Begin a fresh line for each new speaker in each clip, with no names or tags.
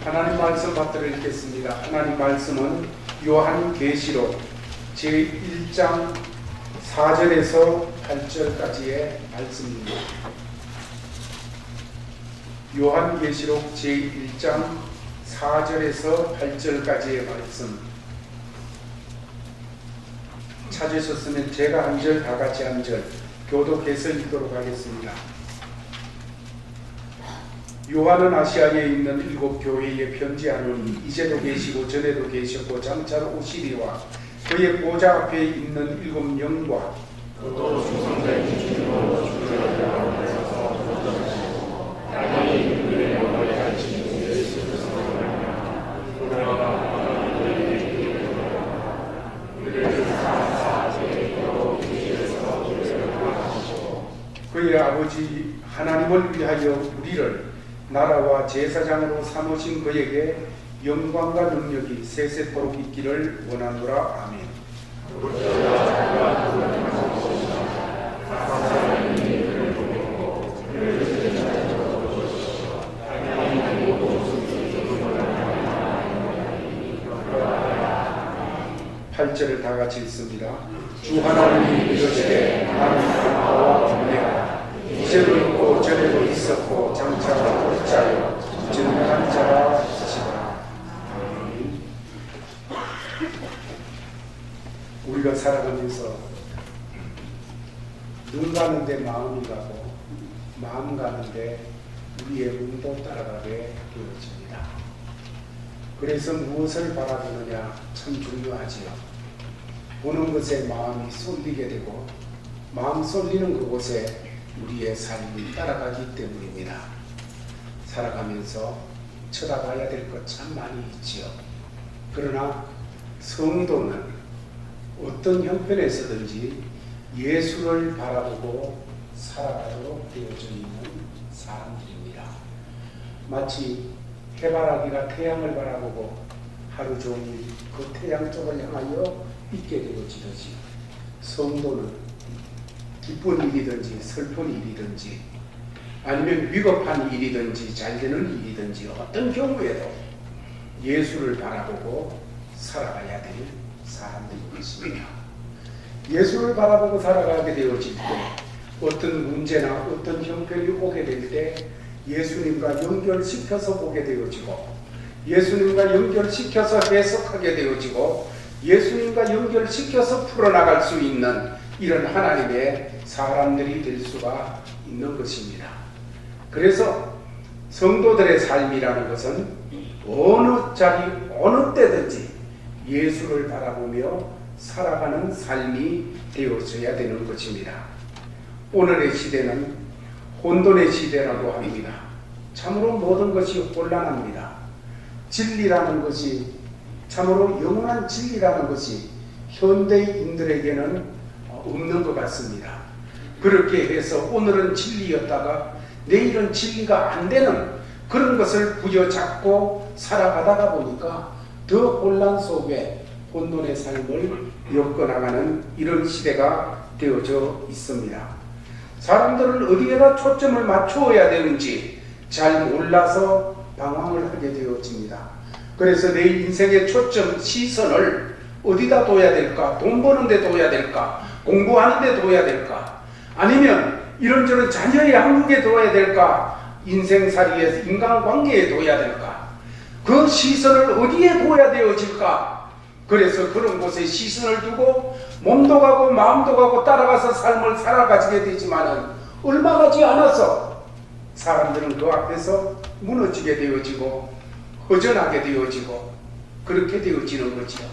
하나님 말씀 받들어 읽겠습니다. 하나님 말씀은 요한계시록 제1장 4절에서 8절까지의 말씀입니다. 요한계시록 제1장 4절에서 8절까지의 말씀 찾으셨으면 제가 한 절 다 같이 한 절 교독해서 읽도록 하겠습니다. 요한은 아시아에 있는 7 교회에 편지하노니 이제도 계시고 전에도 계셨고 장차로 오시리와 그의 보좌 앞에 있는 7 영과
또 충성된 주님으로 주를 나오셔서 보존하시고 당연히 그들의 영광을 가르치는 예수를 선언하며 그들과 그들을 사사제로 계시에서 주를 하시고
그의 아버지 하나님을 위하여 우리를 나라와 제사장으로 삼으신 그에게 영광과 능력이 세세토록 있기를 원하노라. 아멘. 팔 절을 다 같이 읽습니다. 주 하나님이 이르시되 나는 알파와 오메가 이제도 있고 전에도 있었고 장차가 올 자요 증명한 자라 하시라. 우리가 살아가면서 눈 가는데 마음이 가고 마음 가는데 우리의 눈도 따라가게 되어집니다. 그래서 무엇을 바라보느냐 참 중요하지요. 보는 것에 마음이 쏠리게 되고 마음 쏠리는 그곳에 우리의 삶이 따라가기 때문입니다. 살아가면서 쳐다봐야 될 것 참 많이 있지요. 그러나 성도는 어떤 형편에서든지 예수를 바라보고 살아가도록 되어져 있는 사람들입니다. 마치 해바라기가 태양을 바라보고 하루 종일 그 태양 쪽을 향하여 있게 되어지듯이 성도는 기쁜 일이든지 슬픈 일이든지 아니면 위급한 일이든지 잘되는 일이든지 어떤 경우에도 예수를 바라보고 살아가야 될 사람들인 것입니다. 예수를 바라보고 살아가게 되어질 때 어떤 문제나 어떤 형편이 오게 될 때 예수님과 연결시켜서 보게 되어지고 예수님과 연결시켜서 해석하게 되어지고 예수님과 연결시켜서 풀어나갈 수 있는 이런 하나님의 사람들이 될 수가 있는 것입니다. 그래서 성도들의 삶이라는 것은 어느 자리 어느 때든지 예수를 바라보며 살아가는 삶이 되어져야 되는 것입니다. 오늘의 시대는 혼돈의 시대라고 합니다. 참으로 모든 것이 혼란합니다. 진리라는 것이 참으로 영원한 진리라는 것이 현대인들에게는 없는 것 같습니다. 그렇게 해서 오늘은 진리였다가 내일은 진리가 안 되는 그런 것을 부여잡고 살아가다가 보니까 더 혼란 속에 혼돈의 삶을 엮어나가는 이런 시대가 되어져 있습니다. 사람들은 어디에다 초점을 맞추어야 되는지 잘 몰라서 방황을 하게 되어집니다. 그래서 내 인생의 초점, 시선을 어디다 둬야 될까? 돈 버는 데 둬야 될까? 공부하는 데 둬야 될까? 아니면 이런저런 자녀의 양육에 둬야 될까? 인생살이에 인간관계에 둬야 될까? 그 시선을 어디에 둬야 되어질까? 그래서 그런 곳에 시선을 두고 몸도 가고 마음도 가고 따라가서 삶을 살아가지게 되지만은 얼마 가지 않아서 사람들은 그 앞에서 무너지게 되어지고 허전하게 되어지고 그렇게 되어지는 거지요.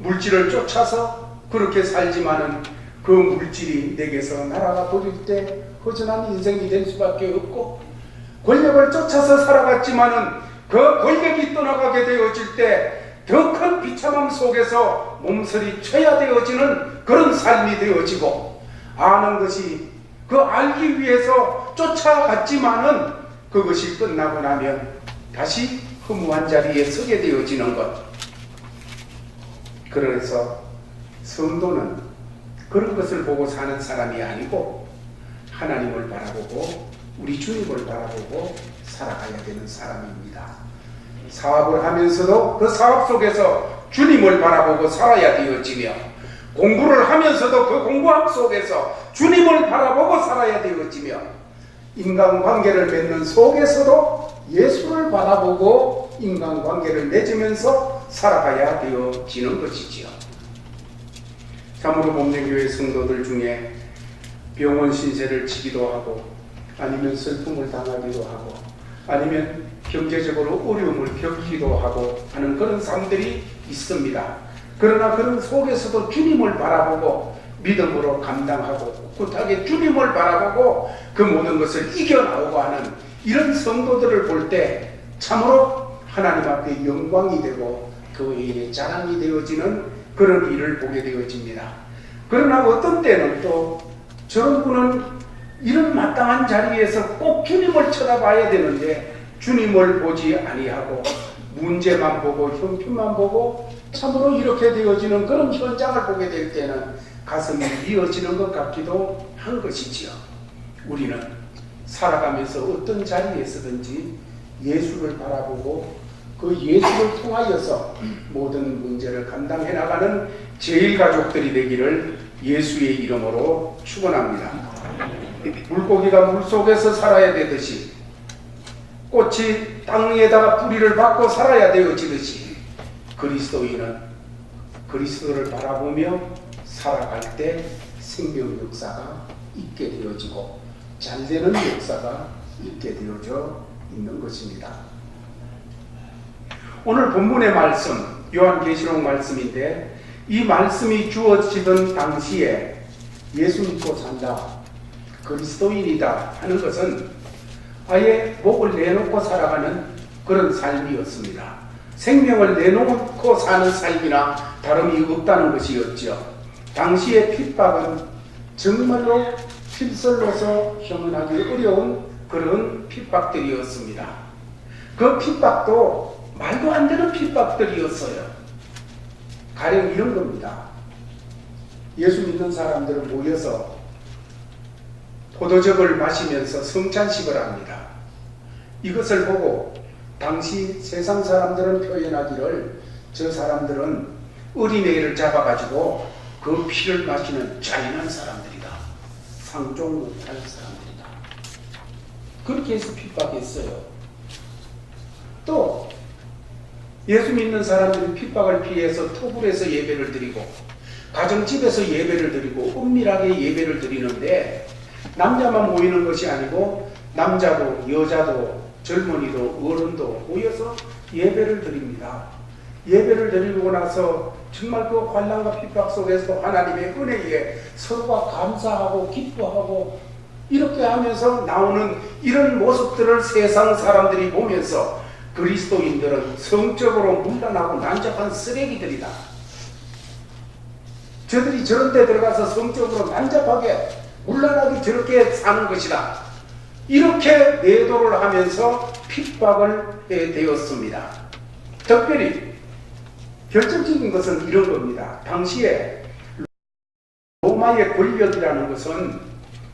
물질을 쫓아서 그렇게 살지만은 그 물질이 내게서 날아가 버릴 때 허전한 인생이 될 수밖에 없고 권력을 쫓아서 살아갔지만은 그 권력이 떠나가게 되어질 때 더 큰 비참함 속에서 몸서리 쳐야 되어지는 그런 삶이 되어지고 아는 것이 그 알기 위해서 쫓아갔지만은 그것이 끝나고 나면 다시 허무한 자리에 서게 되어지는 것. 그래서 성도는 그런 것을 보고 사는 사람이 아니고 하나님을 바라보고 우리 주님을 바라보고 살아가야 되는 사람입니다. 사업을 하면서도 그 사업 속에서 주님을 바라보고 살아야 되어지며, 공부를 하면서도 그 공부함 속에서 주님을 바라보고 살아야 되어지며, 인간관계를 맺는 속에서도 예수를 바라보고 인간관계를 맺으면서 살아가야 되어지는 것이지요. 참으로 목련교회 성도들 중에 병원 신세를 지기도 하고, 아니면 슬픔을 당하기도 하고, 아니면 경제적으로 어려움을 겪기도 하고 하는 그런 사람들이 있습니다. 그러나 그런 속에서도 주님을 바라보고 믿음으로 감당하고 꿋꿋하게 주님을 바라보고 그 모든 것을 이겨나오고 하는 이런 성도들을 볼 때 참으로 하나님 앞에 영광이 되고 그 외에 자랑이 되어지는 그런 일을 보게 되어집니다. 그러나 어떤 때는 또 저런 분은 이런 마땅한 자리에서 꼭 주님을 쳐다봐야 되는데 주님을 보지 아니하고 문제만 보고 형편만 보고 참으로 이렇게 되어지는 그런 현장을 보게 될 때는 가슴이 미어지는 것 같기도 한 것이지요. 우리는 살아가면서 어떤 자리에서든지 예수를 바라보고 그 예수를 통하여서 모든 문제를 감당해 나가는 제일가족들이 되기를 예수의 이름으로 축원합니다. 물고기가 물속에서 살아야 되듯이, 꽃이 땅 위에다가 뿌리를 받고 살아야 되어지듯이, 그리스도인은 그리스도를 바라보며 살아갈 때 생명 역사가 있게 되어지고 잘되는 역사가 있게 되어져 있는 것입니다. 오늘 본문의 말씀, 요한계시록 말씀인데, 이 말씀이 주어지던 당시에 예수 믿고 산다, 그리스도인이다 하는 것은 아예 목을 내놓고 살아가는 그런 삶이었습니다. 생명을 내놓고 사는 삶이나 다름이 없다는 것이었죠. 당시의 핍박은 정말로 필설로서 형언하기 어려운 그런 핍박들이었습니다. 그 핍박도 말도 안 되는 핍박들이었어요. 가령 이런 겁니다. 예수 믿는 사람들은 모여서 포도즙을 마시면서 성찬식을 합니다. 이것을 보고 당시 세상 사람들은 표현하기를 저 사람들은 어린애를 잡아가지고 그 피를 마시는 잔인한 사람들이다, 상종 못할 사람들이다, 그렇게 해서 핍박했어요. 또 예수 믿는 사람들이 핍박을 피해서 터굴에서 예배를 드리고 가정집에서 예배를 드리고 은밀하게 예배를 드리는데, 남자만 모이는 것이 아니고 남자도 여자도 젊은이도 어른도 모여서 예배를 드립니다. 예배를 드리고 나서 정말 그 환난과 핍박 속에서도 하나님의 은혜에 서로가 감사하고 기뻐하고 이렇게 하면서 나오는 이런 모습들을 세상 사람들이 보면서 그리스도인들은 성적으로 문란하고 난잡한 쓰레기들이다, 저들이 저런 데 들어가서 성적으로 난잡하게 문란하게 저렇게 사는 것이다, 이렇게 내도를 하면서 핍박을 되었습니다. 특별히 결정적인 것은 이런 겁니다. 당시에 로마의 권력이라는 것은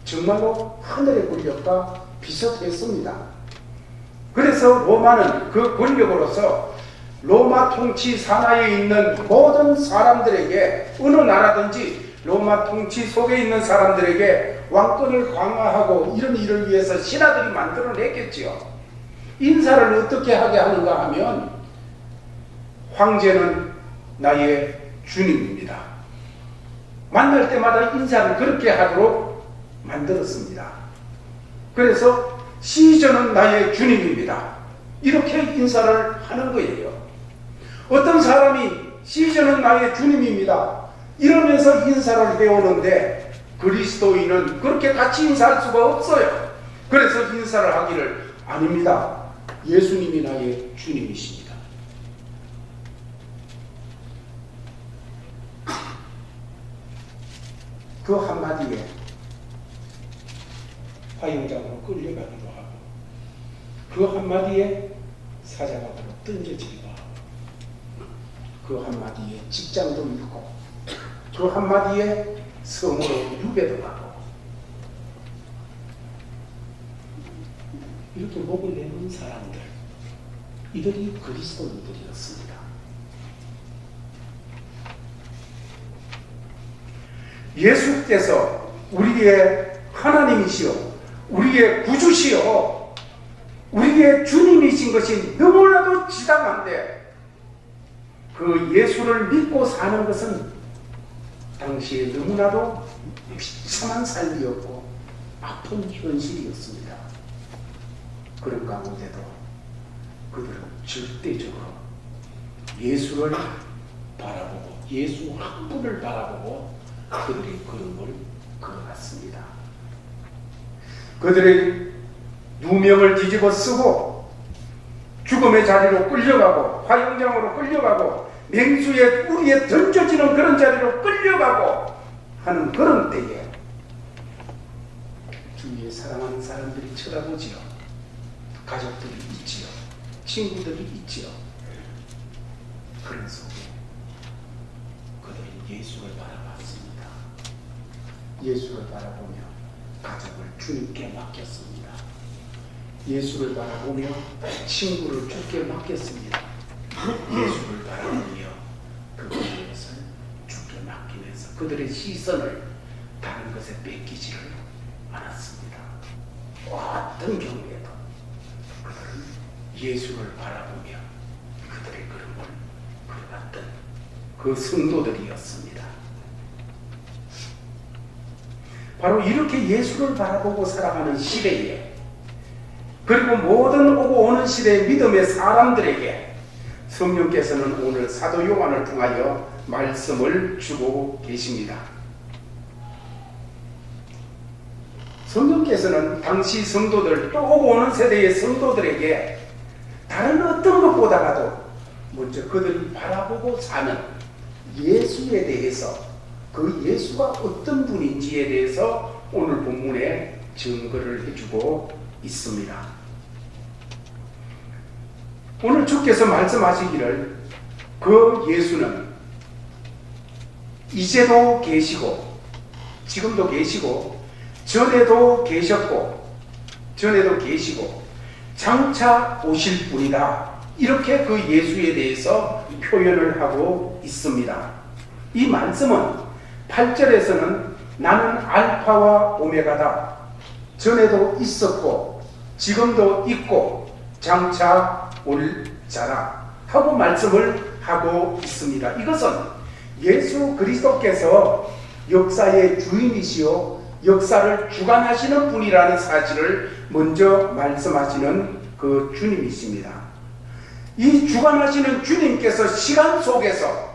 정말로 하늘의 권력과 비슷했습니다. 그래서 로마는 그 권력으로서 로마 통치 산하에 있는 모든 사람들에게, 어느 나라든지 로마 통치 속에 있는 사람들에게 왕권을 강화하고 이런 일을 위해서 신하들이 만들어냈겠지요. 인사를 어떻게 하게 하는가 하면, 황제는 나의 주님입니다. 만날 때마다 인사를 그렇게 하도록 만들었습니다. 그래서 시저는 나의 주님입니다, 이렇게 인사를 하는 거예요. 어떤 사람이 시저는 나의 주님입니다 이러면서 인사를 해오는데, 그리스도인은 그렇게 같이 인사할 수가 없어요. 그래서 인사를 하기를, 아닙니다, 예수님이 나의 주님이십니다. 그 한마디에 화형장으로 끌려가기도 하고, 그 한마디에 사자각으로 던져지기도 하고, 그 한마디에 직장도 잃고, 그 한마디에 성으로 유배도 가고, 이렇게 목을 내는 사람들, 이들이 그리스도인들이었습니다. 예수께서 우리의 하나님이시여, 우리의 구주시여, 우리의 주님이신 것이 너무나도 지당한데 그 예수를 믿고 사는 것은 당시에 너무나도 비참한 삶이었고 아픈 현실이었습니다. 그런 가운데도 그들은 절대적으로 예수를 바라보고 예수 한 분을 바라보고 그들의 걸음을 걸어갔습니다. 그들의 누명을 뒤집어 쓰고 죽음의 자리로 끌려가고 화영장으로 끌려가고 맹수의 꿀에 던져지는 그런 자리로 끌려가고 하는 그런 때에 주위에 사랑하는 사람들이 쳐다보지요. 가족들이 있지요. 친구들이 있지요. 그런 속에 그들은 예수를 바라봤습니다. 예수를 바라보며 가족을 주님께 맡겼습니다. 예수를 바라보며 친구를 주께 맡겼습니다. 예수를 바라보며 그들의 것을 주께 맡기면서 그들의 시선을 다른 것에 뺏기지를 않았습니다. 어떤 경우에도 그들은 예수를 바라보며 그들의 걸음을 걸어갔던 그 성도들이었습니다. 바로 이렇게 예수를 바라보고 살아가는 시대에, 그리고 모든 오고 오는 시대의 믿음의 사람들에게 성령께서는 오늘 사도 요한을 통하여 말씀을 주고 계십니다. 성령께서는 당시 성도들, 또 오고 오는 세대의 성도들에게 다른 어떤 것보다라도 먼저 그들이 바라보고 사는 예수에 대해서, 그 예수가 어떤 분인지에 대해서 오늘 본문에 증거를 해주고 있습니다. 오늘 주께서 말씀하시기를 그 예수는 이제도 계시고 지금도 계시고 전에도 계셨고 전에도 계시고 장차 오실 분이다. 이렇게 그 예수에 대해서 표현을 하고 있습니다. 이 말씀은 8절에서는 나는 알파와 오메가다. 전에도 있었고 지금도 있고 장차 올 자라 하고 말씀을 하고 있습니다. 이것은 예수 그리스도께서 역사의 주인이시요 역사를 주관하시는 분이라는 사실을 먼저 말씀하시는 그 주님이십니다. 이 주관하시는 주님께서 시간 속에서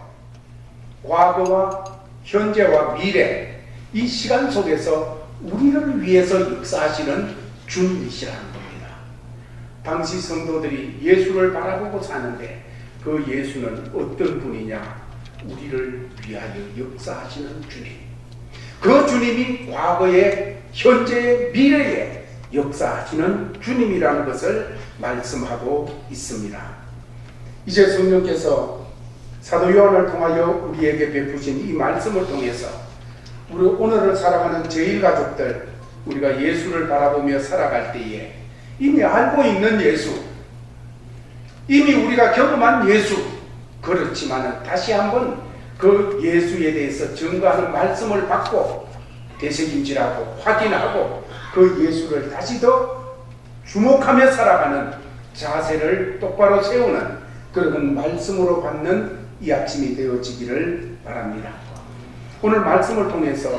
과거와 현재와 미래, 이 시간 속에서 우리를 위해서 역사하시는 주님이시라는 겁니다. 당시 성도들이 예수를 바라보고 사는데 그 예수는 어떤 분이냐? 우리를 위하여 역사하시는 주님. 그 주님이 과거에, 현재에, 미래에 역사하시는 주님이라는 것을 말씀하고 있습니다. 이제 성령께서 사도 요한을 통하여 우리에게 베푸신 이 말씀을 통해서 우리 오늘을 살아가는 제일 가족들, 우리가 예수를 바라보며 살아갈 때에 이미 알고 있는 예수, 이미 우리가 경험한 예수, 그렇지만 다시 한번 그 예수에 대해서 증거하는 말씀을 받고 되새김질하고 확인하고 그 예수를 다시 더 주목하며 살아가는 자세를 똑바로 세우는 그런 말씀으로 받는 이 아침이 되어지기를 바랍니다. 오늘 말씀을 통해서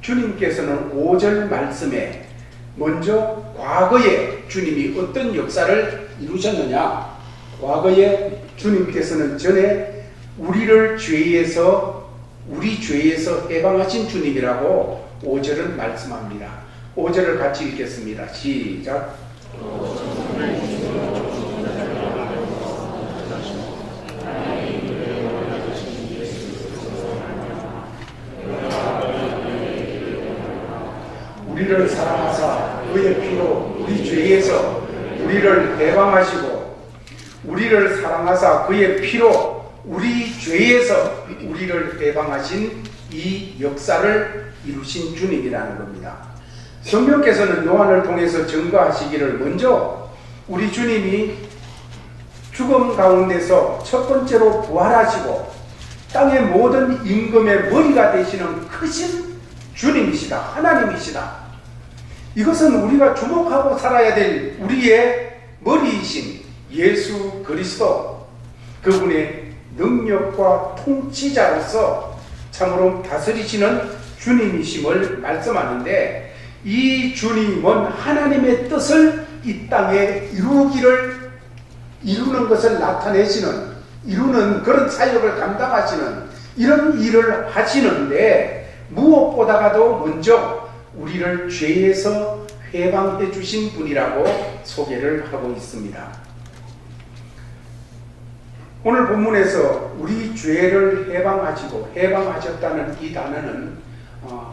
주님께서는 5절 말씀에 먼저 과거에 주님이 어떤 역사를 이루셨느냐, 과거에 주님께서는 전에 우리를 우리 죄에서 해방하신 주님이라고 5절은 말씀합니다. 5절을 같이 읽겠습니다. 시작. 우리를 사랑하사 그의 피로 우리 죄에서 우리를 해방하시고, 우리를 사랑하사 그의 피로 우리 죄에서 우리를 해방하신 이 역사를 이루신 주님이라는 겁니다. 성령께서는 요한을 통해서 증거하시기를 먼저 우리 주님이 죽음 가운데서 첫 번째로 부활하시고 땅의 모든 임금의 머리가 되시는 크신 주님이시다. 하나님이시다. 이것은 우리가 주목하고 살아야 될 우리의 머리이신 예수 그리스도, 그분의 능력과 통치자로서 참으로 다스리시는 주님이심을 말씀하는데, 이 주님은 하나님의 뜻을 이 땅에 이루는 것을 나타내시는, 이루는 그런 사역을 감당하시는 이런 일을 하시는데, 무엇보다도 먼저 우리를 죄에서 해방해 주신 분이라고 소개를 하고 있습니다. 오늘 본문에서 우리 죄를 해방하셨다는 이 단어는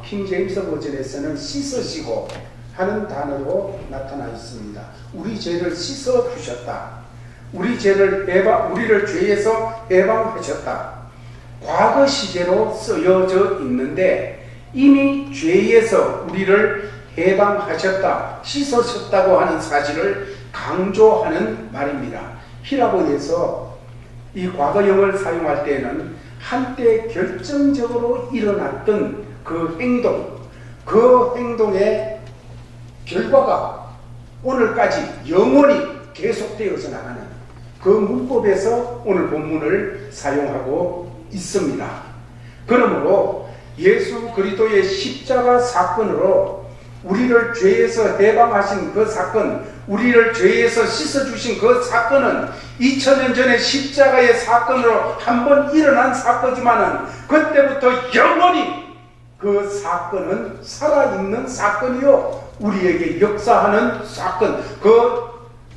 킹제임스 버전에서는 씻으시고 하는 단어로 나타나 있습니다. 우리 죄를 씻어 주셨다. 우리를 죄에서 해방하셨다. 과거 시제로 쓰여져 있는데 이미 죄에서 우리를 해방하셨다, 씻으셨다고 하는 사실을 강조하는 말입니다. 히라보에서 이 과거형을 사용할 때는 한때 결정적으로 일어났던 그 행동의 결과가 오늘까지 영원히 계속되어서 나가는 그 문법에서 오늘 본문을 사용하고 있습니다. 그러므로 예수 그리스도의 십자가 사건으로 우리를 죄에서 해방하신 그 사건, 우리를 죄에서 씻어주신 그 사건은 2000년 전에 십자가의 사건으로 한번 일어난 사건이지만은 그때부터 영원히 그 사건은 살아있는 사건이요, 우리에게 역사하는 사건,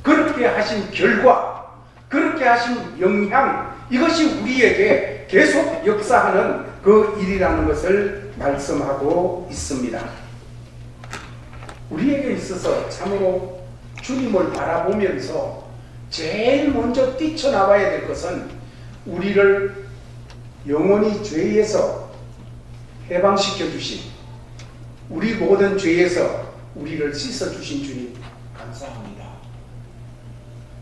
그렇게 하신 결과, 그렇게 하신 영향, 이것이 우리에게 계속 역사하는 그 일이라는 것을 말씀하고 있습니다. 우리에게 있어서 참으로 주님을 바라보면서 제일 먼저 뛰쳐나와야 될 것은 우리를 영원히 죄에서 해방시켜 주신, 우리 모든 죄에서 우리를 씻어 주신 주님 감사합니다.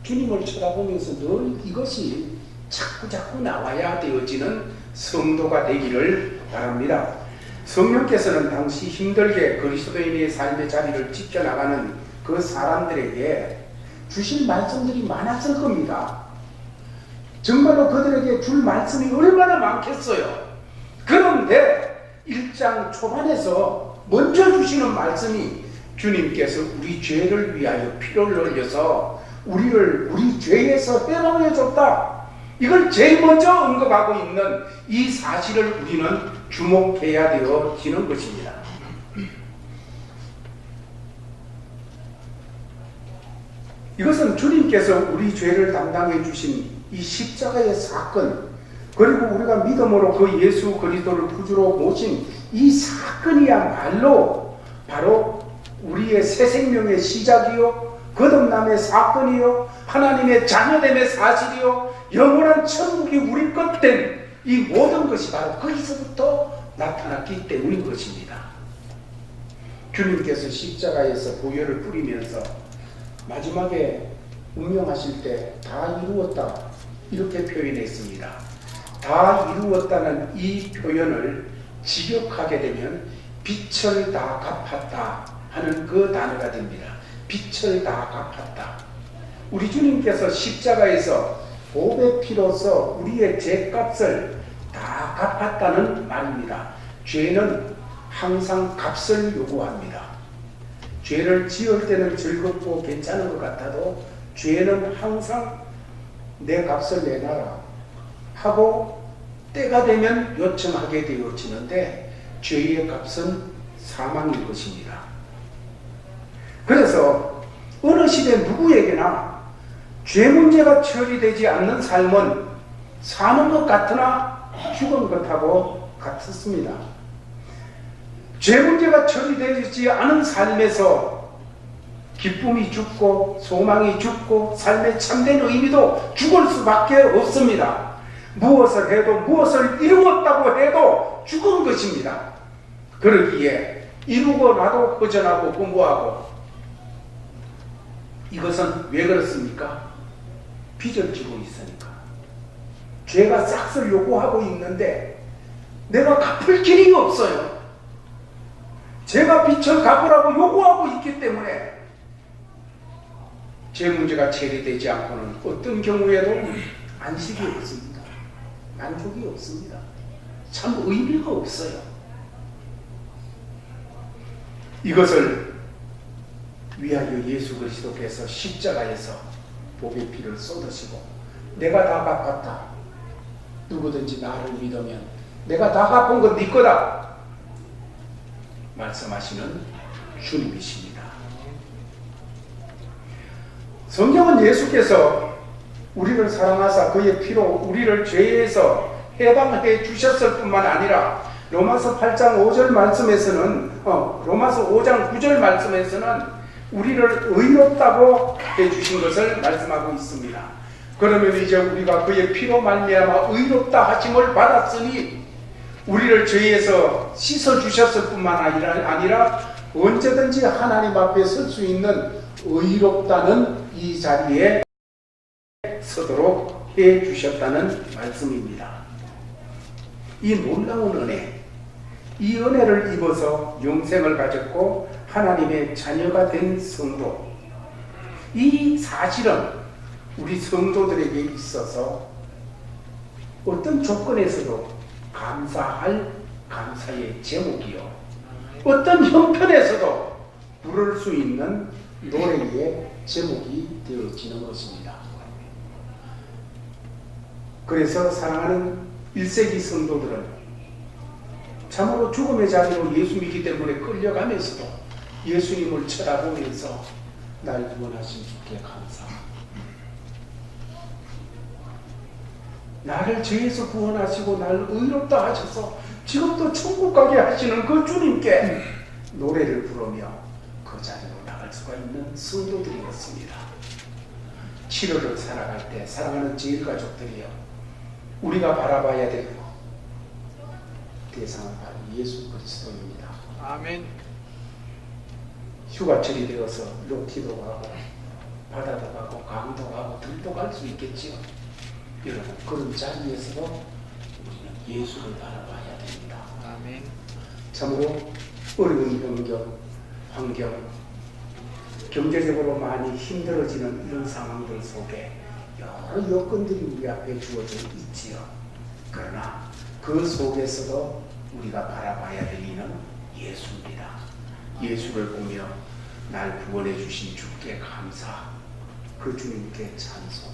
주님을 쳐다보면서 늘 이것이 자꾸 나와야 되어지는 성도가 되기를 바랍니다. 성령께서는 당시 힘들게 그리스도인의 삶의 자리를 지켜나가는 그 사람들에게 주신 말씀들이 많았을 겁니다. 정말로 그들에게 줄 말씀이 얼마나 많겠어요. 그런데 1장 초반에서 먼저 주시는 말씀이 주님께서 우리 죄를 위하여 피를 흘려서 우리 죄에서 해방해 줬다. 이걸 제일 먼저 언급하고 있는 이 사실을 우리는 주목해야 되어지는 것입니다. 이것은 주님께서 우리 죄를 담당해 주신 이 십자가의 사건, 그리고 우리가 믿음으로 그 예수 그리스도를 구주로 모신 이 사건이야말로 바로 우리의 새 생명의 시작이요, 거듭남의 사건이요, 하나님의 자녀됨의 사실이요, 영원한 천국이 우리 것 된 이 모든 것이 바로 거기서부터 나타났기 때문인 것입니다. 주님께서 십자가에서 보혈을 뿌리면서 마지막에 운명하실 때 다 이루었다, 이렇게 표현했습니다. 다 이루었다는 이 표현을 직역하게 되면 빛을 다 갚았다 하는 그 단어가 됩니다. 빛을 다 갚았다. 우리 주님께서 십자가에서 보배 피로써 우리의 죄값을 다 갚았다는 말입니다. 죄는 항상 값을 요구합니다. 죄를 지을 때는 즐겁고 괜찮은 것 같아도 죄는 항상 내 값을 내놔라 하고 때가 되면 요청하게 되어지는데, 죄의 값은 사망인 것입니다. 그래서 어느 시대 누구에게나 죄 문제가 처리되지 않는 삶은 사는 것 같으나 죽은 것하고 같습니다. 죄 문제가 처리되지 않은 삶에서 기쁨이 죽고 소망이 죽고 삶의 참된 의미도 죽을 수밖에 없습니다. 무엇을 해도, 무엇을 이루었다고 해도 죽은 것입니다. 그러기에 이루고 나도 허전하고 공고하고, 이것은 왜 그렇습니까? 빚을 지고 있으니까. 죄가 싹을 요구하고 있는데 내가 갚을 길이 없어요. 제가 빚을 갚으라고 요구하고 있기 때문에 제 문제가 처리되지 않고는 어떤 경우에도 안식이 없습니다. 만족이 없습니다. 참 의미가 없어요. 이것을 위하여 예수 그리스도께서 십자가에서 복의 피를 쏟으시고 내가 다 갚았다. 누구든지 나를 믿으면 내가 다 갚은 건 네 거다. 말씀하시는 주님이십니다. 성경은 예수께서 우리를 사랑하사 그의 피로 우리를 죄에서 해방해 주셨을 뿐만 아니라 로마서 8장 5절 말씀에서는 로마서 5장 9절 말씀에서는 우리를 의롭다고 해주신 것을 말씀하고 있습니다. 그러면 이제 우리가 그의 피로 말미암아 의롭다 하심을 받았으니 우리를 죄에서 씻어주셨을 뿐만 아니라 언제든지 하나님 앞에 설 수 있는 의롭다는 이 자리에 서도록 해주셨다는 말씀입니다. 이 놀라운 은혜, 이 은혜를 입어서 영생을 가졌고 하나님의 자녀가 된 성도, 이 사실은 우리 성도들에게 있어서 어떤 조건에서도 감사할 감사의 제목이요, 어떤 형편에서도 부를 수 있는 노래의 제목이 되어지는 것입니다. 그래서 사랑하는 1세기 성도들은 참으로 죽음의 자리로 예수 믿기 때문에 끌려가면서도 예수님을 쳐다보면서 날 구원하신 주께 감사, 나를 죄에서 구원하시고 나를 의롭다 하셔서 지금도 천국 가게 하시는 그 주님께 노래를 부르며 그 자리로 나갈 수가 있는 성도들이었습니다. 7월을 살아갈 때 사랑하는 제일가족들이여, 우리가 바라봐야 될 대상은 바로 예수 그리스도입니다.
아멘.
휴가철이 되어서 로키도 가고 바다도 가고 강도 가고 들도 갈 수 있겠지요. 여러분, 그런 자리에서도 우리는 예수를 바라봐야 됩니다.
아멘.
참으로 어려운 환경, 경제적으로 많이 힘들어지는 이런 상황들 속에 여러 여건들이 우리 앞에 주어져 있지요. 그러나 그 속에서도 우리가 바라봐야 될 이는 예수입니다. 예수를 보며 날 구원해 주신 주께 감사, 그 주님께 찬송.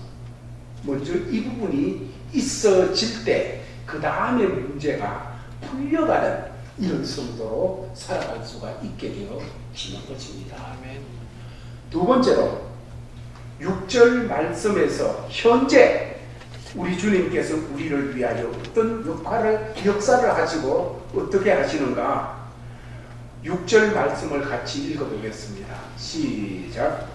먼저 이 부분이 있어질 때 그 다음에 문제가 풀려가는 이런 성도로 살아갈 수가 있게 되어지는 것입니다.
아멘.
두 번째로 6절 말씀에서 현재 우리 주님께서 우리를 위하여 어떤 역사를 하시고 어떻게 하시는가, 6절 말씀을 같이 읽어보겠습니다. 시작.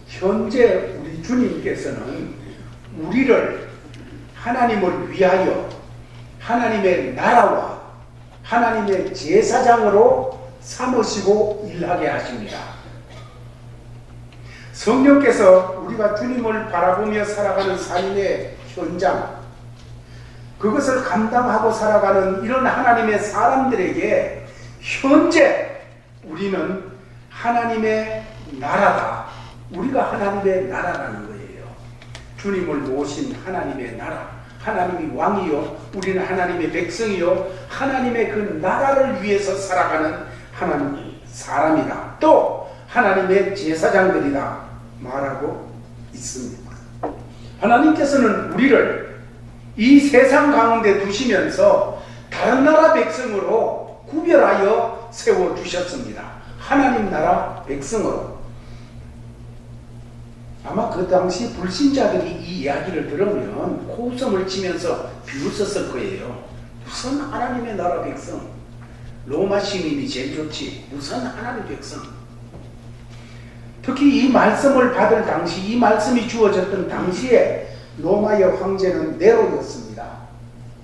현재 우리 주님께서는 우리를 하나님을 위하여 하나님의 나라와 하나님의 제사장으로 삼으시고 일하게 하십니다. 성령께서 우리가 주님을 바라보며 살아가는 삶의 현장, 그것을 감당하고 살아가는 이런 하나님의 사람들에게 현재 우리는 하나님의 나라다. 우리가 하나님의 나라라는 거예요. 주님을 모신 하나님의 나라, 하나님이 왕이요, 우리는 하나님의 백성이요, 하나님의 그 나라를 위해서 살아가는 하나님 사람이다. 또 하나님의 제사장들이다 말하고 있습니다. 하나님께서는 우리를 이 세상 가운데 두시면서 다른 나라 백성으로 구별하여 세워주셨습니다. 하나님 나라 백성으로. 아마 그 당시 불신자들이 이 이야기를 들으면 코웃음을 치면서 비웃었을 거예요. 무슨 하나님의 나라 백성, 로마 시민이 제일 좋지, 무슨 하나님 백성. 특히 이 말씀을 받을 당시, 이 말씀이 주어졌던 당시에 로마의 황제는 네로였습니다.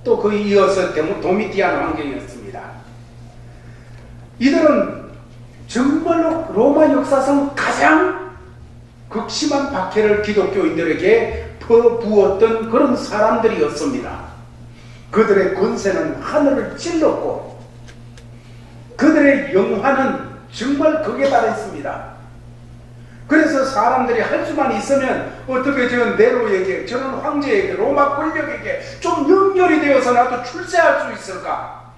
또 그에 이어서 도미티안 왕정이었습니다. 이들은 정말로 로마 역사상 가장 극심한 박해를 기독교인들에게 퍼부었던 그런 사람들이었습니다. 그들의 권세는 하늘을 찔렀고 그들의 영화는 정말 극에 달했습니다. 그래서 사람들이 할 수만 있으면 어떻게 저는 네로에게, 저는 황제에게, 로마 권력에게 좀 연결이 되어서 나도 출세할 수 있을까?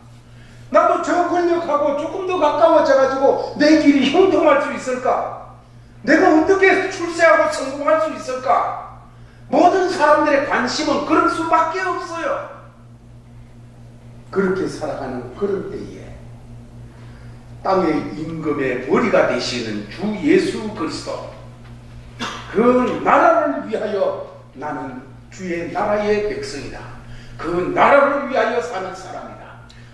나도 저 권력하고 조금 더 가까워져 가지고 내 길이 형통할 수 있을까? 내가 어떻게 출세하고 성공할 수 있을까? 모든 사람들의 관심은 그럴 수밖에 없어요. 그렇게 살아가는 그런 때에 땅의 임금의 머리가 되시는 주 예수 그리스도, 그 나라를 위하여 나는 주의 나라의 백성이다. 그 나라를 위하여 사는 사람이다.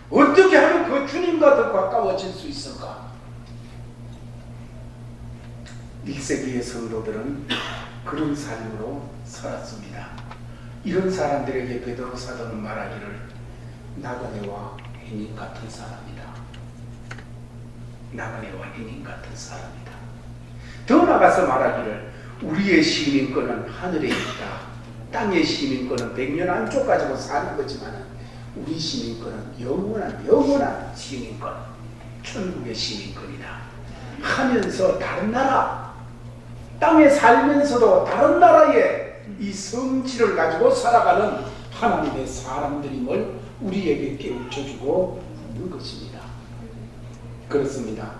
어떻게 하면 그 주님과 더 가까워질 수 있을까? 1세기의 성도들은 그런 삶으로 살았습니다. 이런 사람들에게 베드로 사도는 말하기를 나그네와 해님 같은 사람이다. 나그네와 해님 같은 사람이다. 더 나가서 말하기를 우리의 시민권은 하늘에 있다. 땅의 시민권은 100년 안쪽 가지고 사는 거지만 우리 시민권은 영원한 시민권, 천국의 시민권이다 하면서 다른 나라, 땅에 살면서도 다른 나라의 이 성질을 가지고 살아가는 하나님의 사람들임을 우리에게 깨우쳐주고 있는 것입니다. 그렇습니다.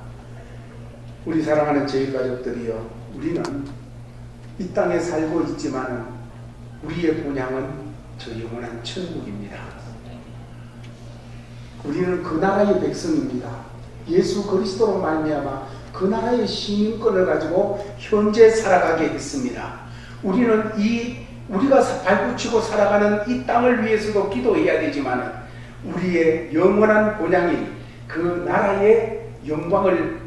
우리 사랑하는 제일가족들이여, 우리는 이 땅에 살고 있지만 우리의 본향은 저 영원한 천국입니다. 우리는 그 나라의 백성입니다. 예수 그리스도로 말미암아 그 나라의 시민권을 가지고 현재 살아가게 됐습니다. 우리는 우리가 발붙이고 살아가는 이 땅을 위해서도 기도해야 되지만 우리의 영원한 본향인 그 나라의 영광을,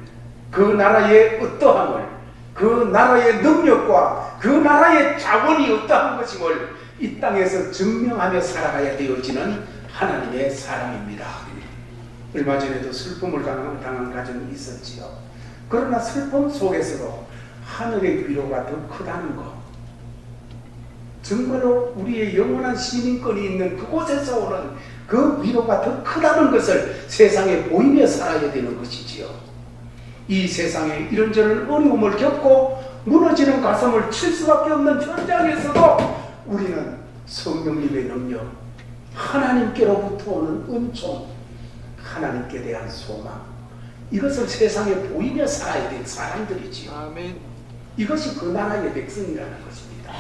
그 나라의 어떠함을, 그 나라의 능력과 그 나라의 자원이 어떠한 것임을 이 땅에서 증명하며 살아가야 되어지는 하나님의 사람입니다. 얼마 전에도 슬픔을 당한 가정이 있었지요. 그러나 슬픔 속에서도 하늘의 위로가 더 크다는 것, 정말로 우리의 영원한 시민권이 있는 그곳에서 오는 그 위로가 더 크다는 것을 세상에 보이며 살아야 되는 것이지요. 이 세상에 이런저런 어려움을 겪고 무너지는 가슴을 칠 수밖에 없는 현장에서도 우리는 성령님의 능력, 하나님께로부터 오는 은총, 하나님께 대한 소망, 이것을 세상에 보이며 살아야 될 사람들이지요.
아멘.
이것이 그 나라의 백성이라는 것입니다.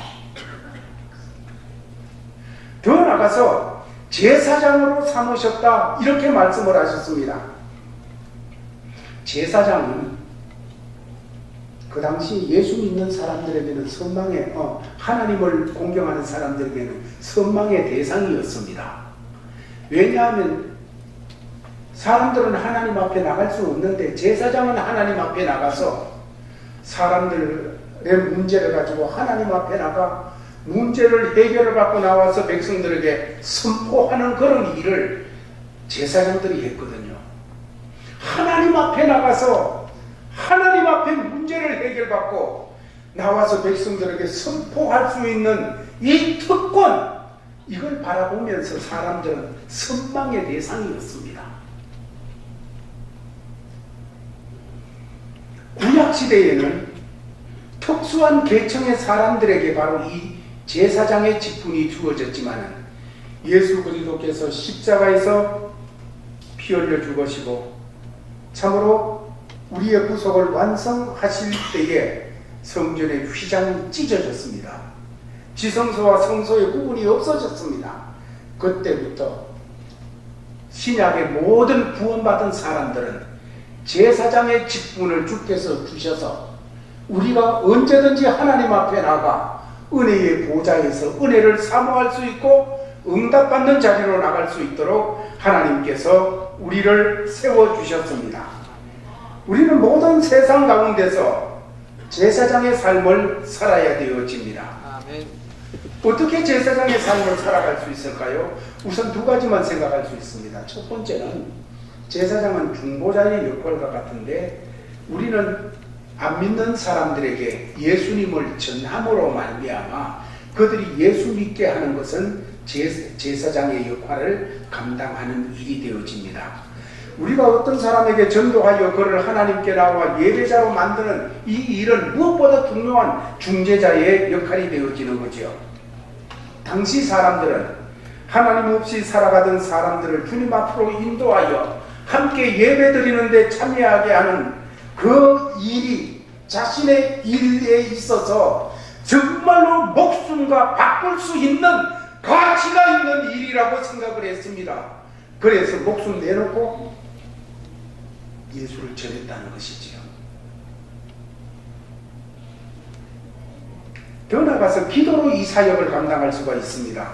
더 나가서 제사장으로 삼으셨다, 이렇게 말씀을 하셨습니다. 제사장은 그 당시 예수 믿는 사람들에게는 선망의, 하나님을 공경하는 사람들에게는 선망의 대상이었습니다. 왜냐하면 사람들은 하나님 앞에 나갈 수 없는데 제사장은 하나님 앞에 나가서 사람들의 문제를 가지고 하나님 앞에 나가 문제를 해결을 받고 나와서 백성들에게 선포하는 그런 일을 제사장들이 했거든요. 하나님 앞에 나가서 하나님 앞에 문제를 해결받고 나와서 백성들에게 선포할 수 있는 이 특권, 이걸 바라보면서 사람들은 선망의 대상이었습니다. 구약시대에는 특수한 계층의 사람들에게 바로 이 제사장의 직분이 주어졌지만 예수 그리스도께서 십자가에서 피 흘려 죽으시고 참으로 우리의 구속을 완성하실 때에 성전의 휘장이 찢어졌습니다. 지성소와 성소의 구분이 없어졌습니다. 그때부터 신약의 모든 구원받은 사람들은 제사장의 직분을 주께서 주셔서 우리가 언제든지 하나님 앞에 나가 은혜의 보좌에서 은혜를 사모할 수 있고 응답받는 자리로 나갈 수 있도록 하나님께서 우리를 세워주셨습니다. 우리는 모든 세상 가운데서 제사장의 삶을 살아야 되어집니다.
아멘.
어떻게 제사장의 삶을 살아갈 수 있을까요? 우선 두 가지만 생각할 수 있습니다. 첫 번째는 제사장은 중보자의 역할과 같은데 우리는 안 믿는 사람들에게 예수님을 전함으로 말미암아 그들이 예수 믿게 하는 것은 제사장의 역할을 감당하는 일이 되어집니다. 우리가 어떤 사람에게 전도하여 그를 하나님께 나와 예배자로 만드는 이 일은 무엇보다 중요한 중재자의 역할이 되어지는 거죠. 당시 사람들은 하나님 없이 살아가던 사람들을 주님 앞으로 인도하여 함께 예배드리는 데 참여하게 하는 그 일이 자신의 일에 있어서 정말로 목숨과 바꿀 수 있는 가치가 있는 일이라고 생각을 했습니다. 그래서 목숨 내놓고 예수를 전했다는 것이지요. 더 나아가서 기도로 이 사역을 감당할 수가 있습니다.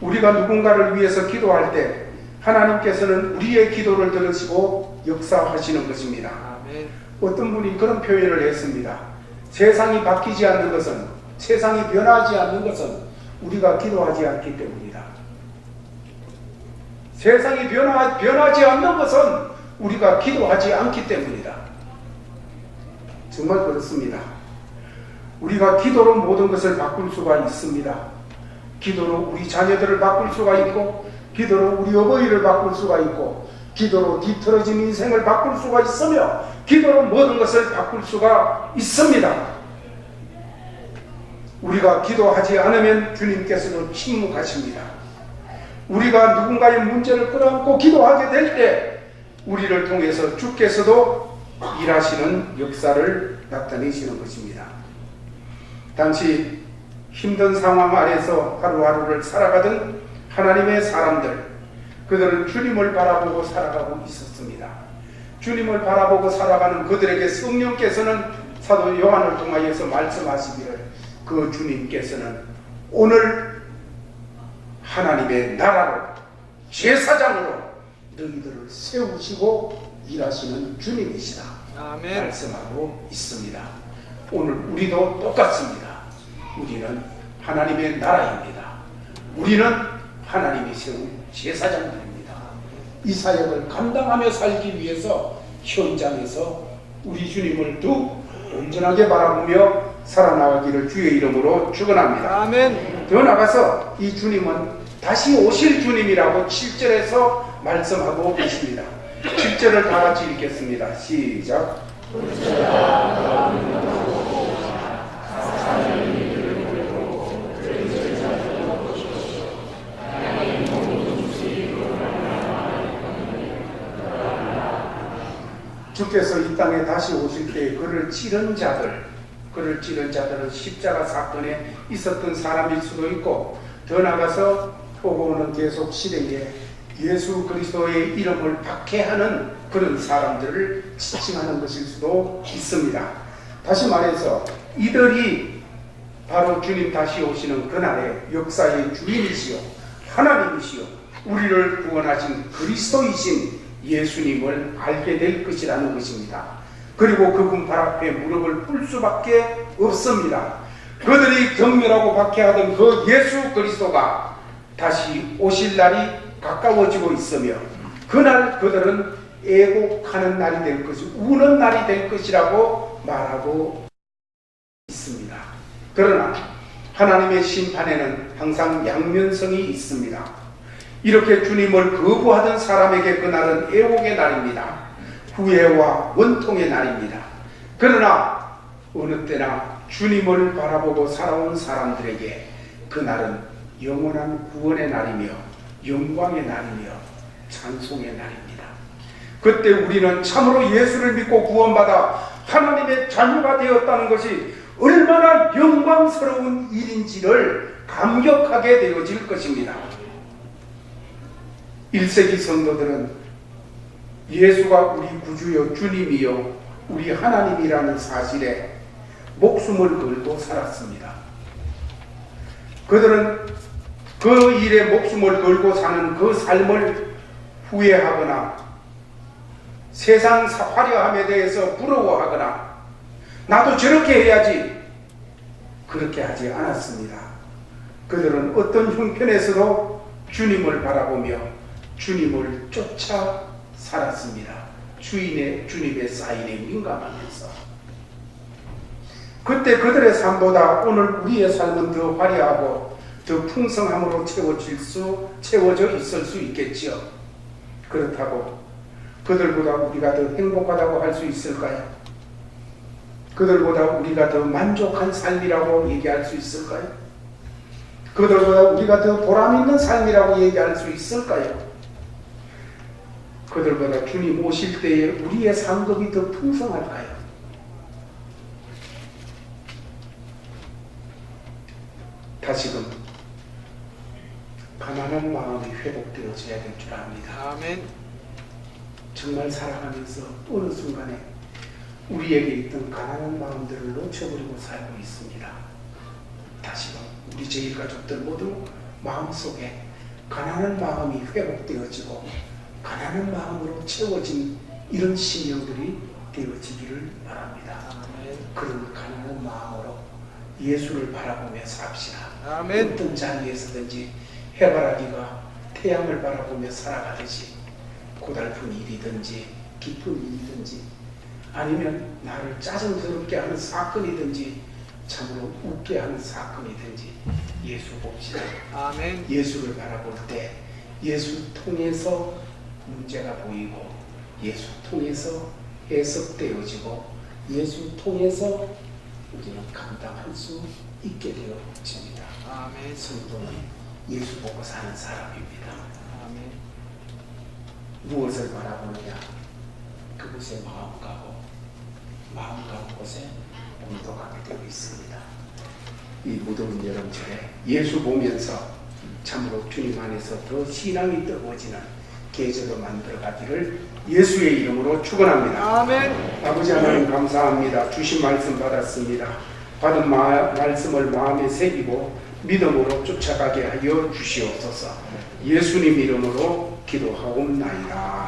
우리가 누군가를 위해서 기도할 때 하나님께서는 우리의 기도를 들으시고 역사하시는 것입니다.
아멘.
어떤 분이 그런 표현을 했습니다. 세상이 바뀌지 않는 것은, 세상이 변하지 않는 것은 우리가 기도하지 않기 때문이다. 세상이 변하지 않는 것은 우리가 기도하지 않기 때문이다. 정말 그렇습니다. 우리가 기도로 모든 것을 바꿀 수가 있습니다. 기도로 우리 자녀들을 바꿀 수가 있고, 기도로 우리 어버이를 바꿀 수가 있고, 기도로 뒤틀어진 인생을 바꿀 수가 있으며, 기도로 모든 것을 바꿀 수가 있습니다. 우리가 기도하지 않으면 주님께서도 침묵하십니다. 우리가 누군가의 문제를 끌어안고 기도하게 될 때 우리를 통해서 주께서도 일하시는 역사를 나타내시는 것입니다. 당시 힘든 상황 아래서 하루하루를 살아가던 하나님의 사람들, 그들은 주님을 바라보고 살아가고 있었습니다. 주님을 바라보고 살아가는 그들에게 성령께서는 사도 요한을 통하여서 말씀하시기를 그 주님께서는 오늘 하나님의 나라로 제사장으로 너희들을 세우시고 일하시는 주님이시다.
아멘.
말씀하고 있습니다. 오늘 우리도 똑같습니다. 우리는 하나님의 나라입니다. 우리는 하나님이 세운 제사장들입니다. 이 사역을 감당하며 살기 위해서 현장에서 우리 주님을 더 온전하게 바라보며 살아나가기를 주의 이름으로 축원합니다.
아멘.
더 나가서 이 주님은 다시 오실 주님이라고 7절에서 말씀하고 계십니다. 7절을 다 같이 읽겠습니다. 시작. 주께서 이 땅에 다시 오실 때 그를 찌른 자들은 십자가 사건에 있었던 사람일 수도 있고, 더 나아가서 오고는 계속 시대에 예수 그리스도의 이름을 박해하는 그런 사람들을 지칭하는 것일 수도 있습니다. 다시 말해서 이들이 바로 주님 다시 오시는 그날의 역사의 주인이시요 하나님이시요 우리를 구원하신 그리스도이신 예수님을 알게 될 것이라는 것입니다. 그리고 그분 발 앞에 무릎을 꿇을 수밖에 없습니다. 그들이 경멸하고 박해하던 그 예수 그리스도가 다시 오실 날이 가까워지고 있으며, 그날 그들은 애곡하는 날이 될 것이, 우는 날이 될 것이라고 말하고 있습니다. 그러나 하나님의 심판에는 항상 양면성이 있습니다. 이렇게 주님을 거부하던 사람에게 그날은 애곡의 날입니다. 후회와 원통의 날입니다. 그러나 어느 때나 주님을 바라보고 살아온 사람들에게 그날은 영원한 구원의 날이며 영광의 날이며 찬송의 날입니다. 그때 우리는 참으로 예수를 믿고 구원받아 하나님의 자녀가 되었다는 것이 얼마나 영광스러운 일인지를 감격하게 되어질 것입니다. 1세기 성도들은 예수가 우리 구주요 주님이요 우리 하나님이라는 사실에 목숨을 걸고 살았습니다. 그들은 그 일에 목숨을 걸고 사는 그 삶을 후회하거나 세상 화려함에 대해서 부러워하거나 나도 저렇게 해야지 그렇게 하지 않았습니다. 그들은 어떤 형편에서도 주님을 바라보며 주님을 쫓아 살았습니다. 주님의 사인에 민감하면서. 그때 그들의 삶보다 오늘 우리의 삶은 더 화려하고 더 풍성함으로 채워져 있을 수 있겠지요. 그렇다고 그들보다 우리가 더 행복하다고 할 수 있을까요? 그들보다 우리가 더 만족한 삶이라고 얘기할 수 있을까요? 그들보다 우리가 더 보람 있는 삶이라고 얘기할 수 있을까요? 그들보다 주님 오실 때에 우리의 상급이 더 풍성할까요? 다시금 가난한 마음이 회복되어져야 될 줄 압니다.
아멘.
정말 살아가면서 어느 순간에 우리에게 있던 가난한 마음들을 놓쳐버리고 살고 있습니다. 다시금 우리 제일 가족들 모두 마음속에 가난한 마음이 회복되어지고 가난한 마음으로 채워진 이런 심령들이 되어지기를 바랍니다.
아멘.
그런 가난한 마음으로 예수를 바라보며 삽시다.
아멘.
어떤 자리에서든지 해바라기가 태양을 바라보며 살아가듯이 고달픈 일이든지 기쁜 일이든지 아니면 나를 짜증스럽게 하는 사건이든지 참으로 웃게 하는 사건이든지 예수 봅시다.
아멘.
예수를 바라볼 때 예수 통해서 문제가 보이고 예수 통해서 해석되어지고 예수 통해서 우리는 감당할 수 있게 되어집니다.
아멘.
성도는 예수 보고 사는 사람입니다.
아멘.
무엇을 바라보느냐? 그곳에 마음 가고 곳에 몸도 가게 되어 있습니다. 이 무더운 여름철에 예수 보면서 참으로 주님 안에서 더 신앙이 뜨거워지는 계절로 만들어가기를 예수의 이름으로 축원합니다.
아멘.
아버지 하나님 감사합니다. 주신 말씀 받았습니다. 받은 말씀을 마음에 새기고 믿음으로 쫓아가게 하여 주시옵소서. 예수님 이름으로 기도하옵나이다.